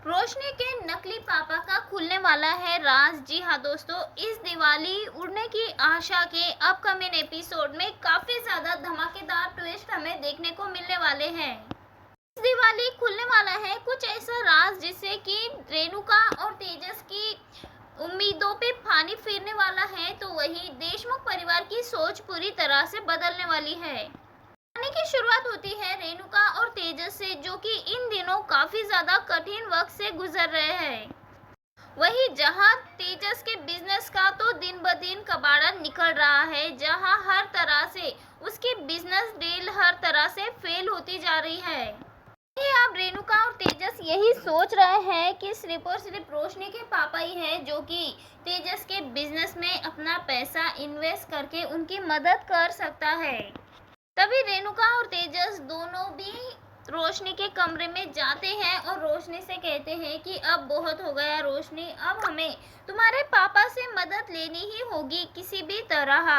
रोशनी के नकली पापा का खुलने वाला है राज। जी हाँ दोस्तों, इस दिवाली उड़ने की आशा के अपकमिंग एपिसोड में काफी ज्यादा धमाकेदार ट्विस्ट हमें देखने को मिलने वाले हैं। इस दिवाली खुलने वाला है कुछ ऐसा राज जिससे कि रेणुका और तेजस की उम्मीदों पे पानी फिरने वाला है, तो वही देशमुख परिवार की सोच पूरी तरह से बदलने वाली है। कहानी की शुरुआत होती है रेणुका और तेजस से, जो कि इन दिनों काफी ज्यादा कठिन वक्त से गुजर रहे हैं। वही जहां तेजस के बिजनेस का तो दिन ब दिन कबाड़ा निकल रहा है, जहां हर तरह से उसकी बिजनेस डील हर तरह से फेल होती जा रही है। अब रेणुका और तेजस यही सोच रहे हैं कि सिर्फ और सिर्फ रोशनी के पापा ही हैं जो कि तेजस के बिजनेस में अपना पैसा इन्वेस्ट करके उनकी मदद कर सकता है। तभी रेणुका और तेजस दोनों भी रोशनी के कमरे में जाते हैं और रोशनी से कहते हैं कि अब बहुत हो गया रोशनी, अब हमें तुम्हारे पापा से मदद लेनी ही होगी किसी भी तरह।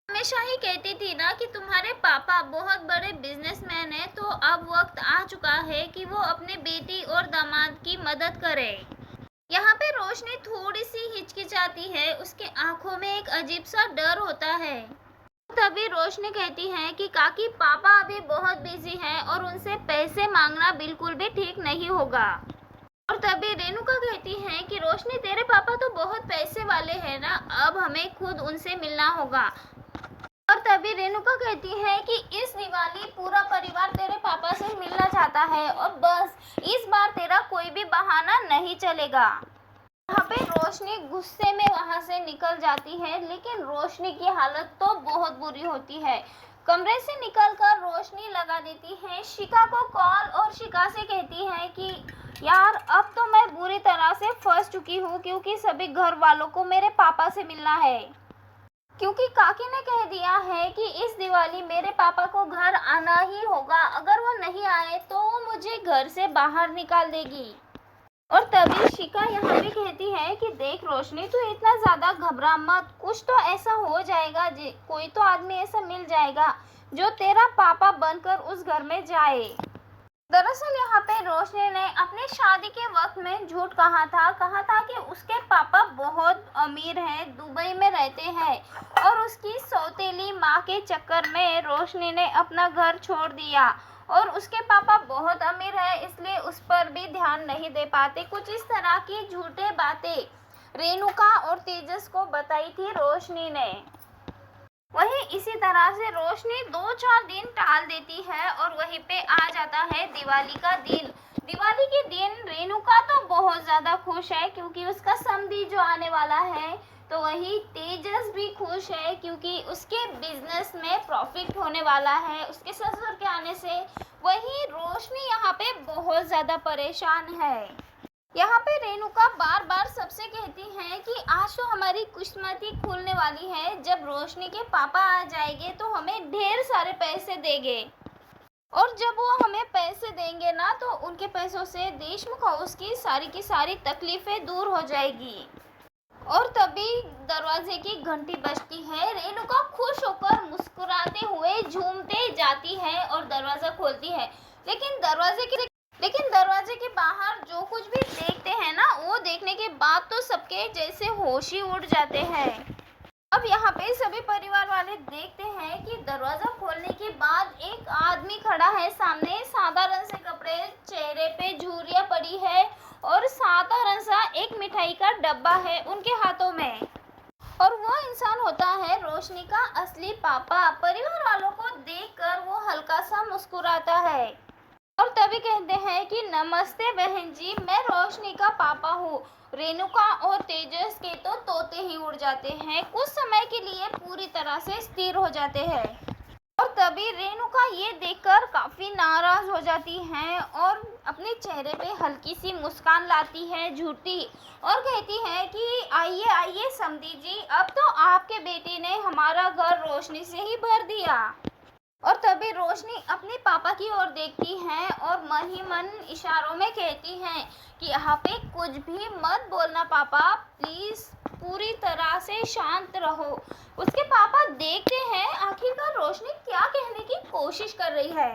हमेशा ही कहती थी ना कि तुम्हारे पापा बहुत बड़े बिजनेसमैन हैं, तो अब वक्त आ चुका है कि वो अपने बेटी और दामाद की मदद करे। यहाँ पे रोशनी थोड़ी सी हिचकिचाती है, उसके आंखों में एक अजीब सा डर होता है। तभी रोशनी कहती है कि काकी पापा अभी बहुत बिजी हैं और उनसे पैसे मांगना बिल्कुल भी ठीक नहीं होगा। और तभी रेणुका कहती है कि रोशनी तेरे पापा तो बहुत पैसे वाले हैं ना, अब हमें खुद उनसे मिलना होगा। और तभी रेणुका कहती है कि इस दिवाली पूरा परिवार तेरे पापा से मिलना चाहता है और बस इस बार तेरा कोई भी बहाना नहीं चलेगा। यहाँ पे रोशनी गुस्से में वहां से निकल जाती है, लेकिन रोशनी की हालत तो बहुत बुरी होती है। कमरे से निकलकर रोशनी लगा देती है शिखा को कॉल और शिखा से कहती है कि यार अब तो मैं बुरी तरह से फंस चुकी हूँ, क्योंकि सभी घर वालों को मेरे पापा से मिलना है। क्योंकि काकी ने कह दिया है कि इस दिवाली मेरे पापा को घर आना ही होगा, अगर वो नहीं आए तो वो मुझे घर से बाहर निकाल देगी। और तभी शिखा यहाँ पे कहती है कि देख रोशनी, तू इतना ज़्यादा घबरा मत, कुछ तो ऐसा हो जाएगा, कोई तो आदमी ऐसा मिल जाएगा जो तेरा पापा बनकर उस घर में जाए। दरअसल यहाँ पे रोशनी ने अपनी शादी के वक्त में झूठ कहा था कि उसके पापा बहुत अमीर हैं, दुबई में रहते हैं, और उसकी सौतेली माँ के चक्कर में रोशनी ने अपना घर छोड़ दिया और उसके पापा बहुत अमीर है, इसलिए उस पर भी ध्यान नहीं दे पाते। कुछ इस तरह की झूठे बातें रेणुका और तेजस को बताई थी रोशनी ने। वहीं इसी तरह से रोशनी 2-4 दिन टाल देती है और वहीं पे आ जाता है दिवाली का दिन। दिवाली के दिन रेणुका तो बहुत ज़्यादा खुश है क्योंकि उसका समधी जो आने वाला है, तो वही तेजस भी खुश है क्योंकि उसके बिजनेस में प्रॉफिट होने वाला है उसके ससुर के आने से। वहीं रोशनी यहाँ पे बहुत ज़्यादा परेशान है। यहाँ पे रेणुका बार बार सबसे कहती है कि आज तो हमारी किस्मती खुलने वाली है, जब रोशनी के पापा आ जाएंगे तो हमें ढेर सारे पैसे देंगे, और जब वो हमें पैसे देंगे ना तो उनके पैसों से देशमुख हाउस की सारी तकलीफें दूर हो जाएगी। और तभी दरवाजे की घंटी बजती है। रेणुका खुश होकर मुस्कुराते हुए झूमते जाती है और दरवाज़ा खोलती है, लेकिन दरवाजे के बाहर जो कुछ भी देखते हैं ना, वो देखने के बाद तो सबके जैसे होश ही उड़ जाते हैं। अब यहाँ पे सभी परिवार वाले देखते हैं कि दरवाजा खोलने के बाद एक आदमी खड़ा है सामने, साधारण से कपड़े, चेहरे पे झुर्रियाँ पड़ी है और साधारण सा एक मिठाई का डब्बा है उनके हाथों में, और वो इंसान होता है रोशनी का असली पापा। परिवार वालों को देखकर वो हल्का सा मुस्कुराता है और तभी कहते हैं कि नमस्ते बहन जी, मैं रोशनी का पापा हूँ। रेणुका और तेजस के तो तोते ही उड़ जाते हैं, कुछ समय के लिए पूरी तरह से स्थिर हो जाते हैं। और तभी रेणुका ये देखकर काफ़ी नाराज़ हो जाती हैं और अपने चेहरे पे हल्की सी मुस्कान लाती है झूठी, और कहती है कि आइए आइए समधी जी, अब तो आपके बेटे ने हमारा घर रोशनी से ही भर दिया। और तभी रोशनी अपने पापा की ओर देखती है और मन ही मन इशारों में कहती है कि यहाँ पे कुछ भी मत बोलना पापा, प्लीज़ पूरी तरह से शांत रहो। उसके पापा देखते हैं आखिरकार रोशनी क्या कहने की कोशिश कर रही है।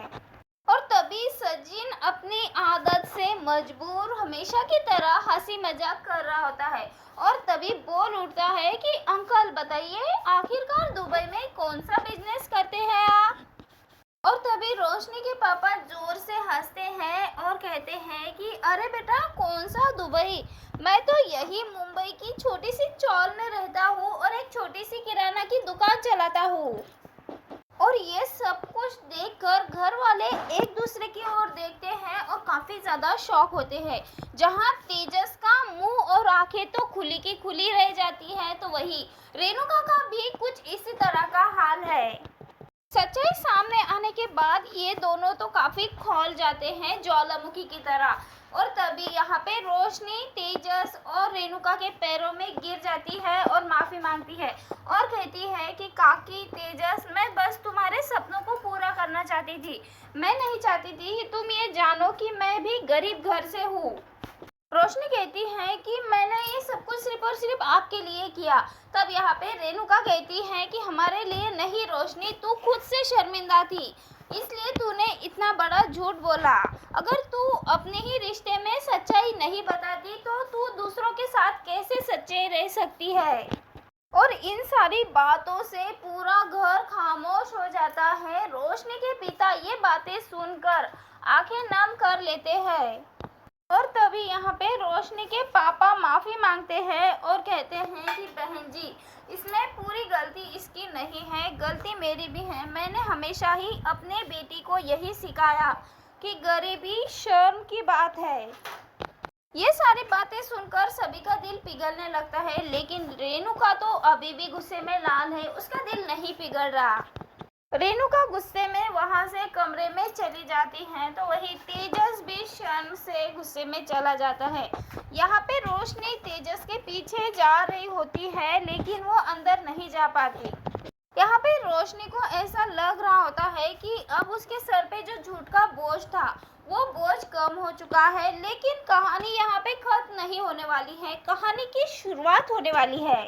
और तभी सचिन अपनी आदत से मजबूर हमेशा की तरह हंसी मजाक कर रहा होता है और तभी बोल उठता है कि अंकल बताइए, आखिरकार दुबई में कौन सा बिजनेस करते हैं आप। और तभी रोशनी के पापा जोर से हंसते हैं और कहते हैं कि अरे बेटा, कौन सा दुबई, मैं तो यही मुंबई की छोटी सी चौल में रहता हूँ और एक छोटी सी किराना की दुकान चलाता हूँ। और ये सब कुछ देखकर घर वाले एक दूसरे की ओर देखते हैं और काफी ज्यादा शॉक होते हैं। जहां तेजस का मुंह और आंखें तो खुली की खुली रह जाती है, तो वही रेणुका का भी कुछ इसी तरह का हाल है। सच्चाई सामने आने के बाद ये दोनों तो काफी खौल जाते हैं ज्वालामुखी की तरह। और तभी यहाँ पे रोशनी तेजस और रेणुका के पैरों में गिर जाती है और माफी मांगती है और कहती है कि काकी तेजस, मैं बस तुम्हारे सपनों को पूरा करना चाहती थी। मैं नहीं चाहती थी कि तुम ये जानो कि मैं भी गरीब घर से हूँ। रोशनी कहती है कि मैंने ये सब कुछ सिर्फ और सिर्फ आपके लिए किया। तब यहाँ पे रेणुका कहती है कि हमारे लिए नहीं रोशनी, तू खुद से शर्मिंदा थी, इसलिए तूने इतना बड़ा झूठ बोला। अगर तू अपने ही रिश्ते में सच्चाई नहीं बताती तो तू दूसरों के साथ कैसे सच्चे रह सकती है। और इन सारी बातों से पूरा घर खामोश हो जाता है। रोशनी के पिता ये बातें सुनकर आंखें नम कर लेते हैं। और तभी यहाँ पे रोशनी के पापा माफी मांगते हैं और कहते हैं कि बहन जी, इसमें पूरी गलती इसकी नहीं है, गलती मेरी भी है। मैंने हमेशा ही अपने बेटी को यही सिखाया कि गरीबी शर्म की बात है। ये सारी बातें सुनकर सभी का दिल पिघलने लगता है, लेकिन रेणुका तो अभी भी गुस्से में लाल है, उसका दिल नहीं पिघल रहा। रेणुका गुस्से में वहां से कमरे में चली जाती है, तो वही तेजस भी शर्म से गुस्से में चला जाता है। यहाँ पे रोशनी तेजस के पीछे जा रही होती है, लेकिन वो अंदर नहीं जा पाती। यहाँ पे रोशनी को ऐसा लग रहा होता है कि अब उसके सर पे जो झूठ का बोझ था वो बोझ कम हो चुका है। लेकिन कहानी यहाँ पे खत्म नहीं होने वाली है, कहानी की शुरुआत होने वाली है।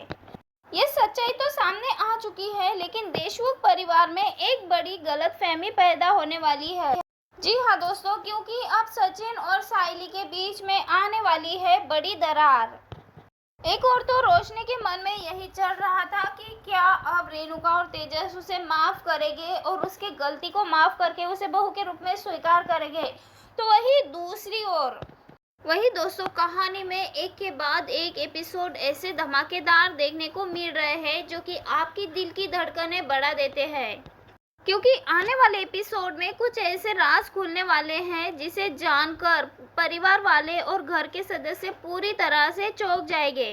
ये सच्चाई तो सामने आ चुकी है, लेकिन देशमुख परिवार में एक बड़ी गलतफहमी पैदा होने वाली है। जी हाँ दोस्तों, क्योंकि अब सचिन और सायली के बीच में आने वाली है बड़ी दरार। एक और तो रोशनी के मन में यही चल रहा था कि क्या अब रेणुका और तेजस उसे माफ करेंगे और उसकी गलती को माफ करके उसे बहू के रूप में स्वीकार करेंगे। तो वही दूसरी ओर वही दोस्तों, कहानी में एक के बाद एक एपिसोड ऐसे धमाकेदार देखने को मिल रहे हैं जो कि आपकी दिल की धड़कनें बढ़ा देते हैं। क्योंकि आने वाले एपिसोड में कुछ ऐसे राज खुलने वाले हैं जिसे जानकर परिवार वाले और घर के सदस्य पूरी तरह से चौंक जाएंगे।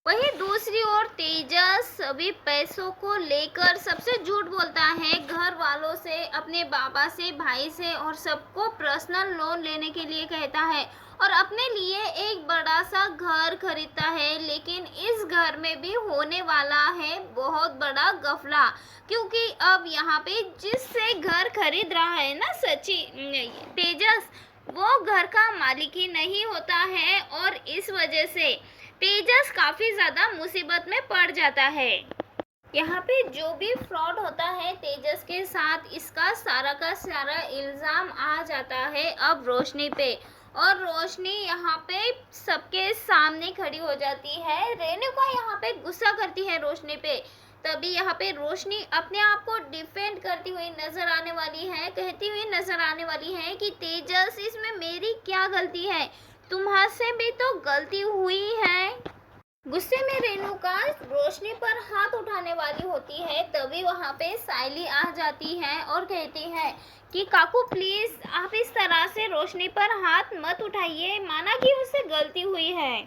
वहीं दूसरी ओर तेजस सभी पैसों को लेकर सबसे झूठ बोलता है, घर वालों से, अपने बाबा से, भाई से और सबको पर्सनल लोन लेने के लिए कहता है और अपने लिए एक बड़ा सा घर खरीदता है। लेकिन इस घर में भी होने वाला है बहुत बड़ा गफला, क्योंकि अब यहाँ पे जिससे घर खरीद रहा है ना तेजस, वो घर का मालिक ही नहीं होता है और इस वजह से तेजस काफी ज्यादा मुसीबत में पड़ जाता है। यहाँ पे जो भी फ्रॉड होता है तेजस के साथ, इसका सारा का सारा इल्जाम आ जाता है अब रोशनी पे। और रोशनी यहाँ पे सबके सामने खड़ी हो जाती है। रेणुका यहाँ पे गुस्सा करती है रोशनी पे। तभी यहाँ पे रोशनी अपने आप को डिफेंड करती हुई नजर आने वाली है, कहती हुई नजर आने वाली है कि तेजस, इसमें मेरी क्या गलती है, तुम्हारे भी तो गलती हुई है। गुस्से में रेणुका रोशनी पर हाथ उठाने वाली होती है, तभी वहाँ पे सायली आ जाती है और कहती है कि काकू प्लीज आप इस तरह से रोशनी पर हाथ मत उठाइए, माना कि उससे गलती हुई है।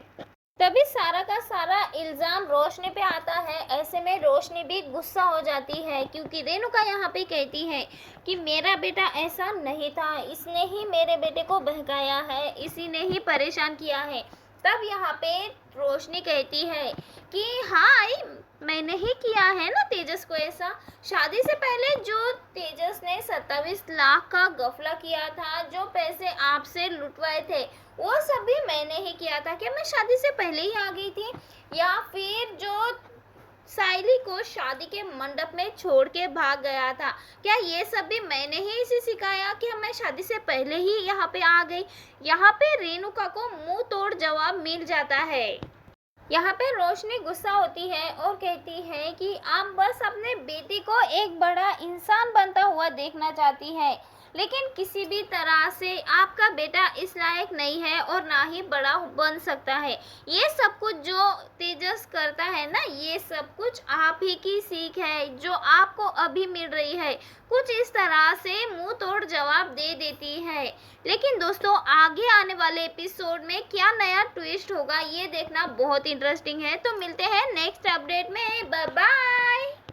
तभी सारा का सारा इल्जाम रोशनी पे आता है। ऐसे में रोशनी भी गुस्सा हो जाती है, क्योंकि रेणुका यहाँ पे कहती है कि मेरा बेटा ऐसा नहीं था, इसने ही मेरे बेटे को बहकाया है, इसी ने ही परेशान किया है। तब यहाँ पे रोशनी कहती है कि हाँ, मैंने ही किया है ना तेजस को ऐसा। शादी से पहले जो तेजस ने 27 लाख का गफला किया था, जो पैसे आपसे लुटवाए थे, वो सब भी मैंने ही किया था। क्या मैं शादी से पहले ही आ गई थी? या फिर जो साइली को शादी के मंडप में छोड़ के भाग गया था। क्या ये सब भी मैंने ही इसे सिखाया कि मैं शादी से पहले ही यहाँ पे आ गई? यहाँ पे रेणुका को मुंह तोड़ जवाब मिल जाता है। यहाँ पे रोशनी गुस्सा होती है और कहती है कि आप बस अपने बेटी को एक बड़ा इंसान बनता हुआ देखना चाहती है, लेकिन किसी भी तरह से आपका बेटा इस लायक नहीं है और ना ही बड़ा बन सकता है। ये सब कुछ जो तेजस करता है ना, ये सब कुछ आप ही की सीख है जो आपको अभी मिल रही है। कुछ इस तरह से मुंह तोड़ जवाब दे देती है। लेकिन दोस्तों, आगे आने वाले एपिसोड में क्या नया ट्विस्ट होगा ये देखना बहुत इंटरेस्टिंग है। तो मिलते हैं नेक्स्ट अपडेट में। Bye bye.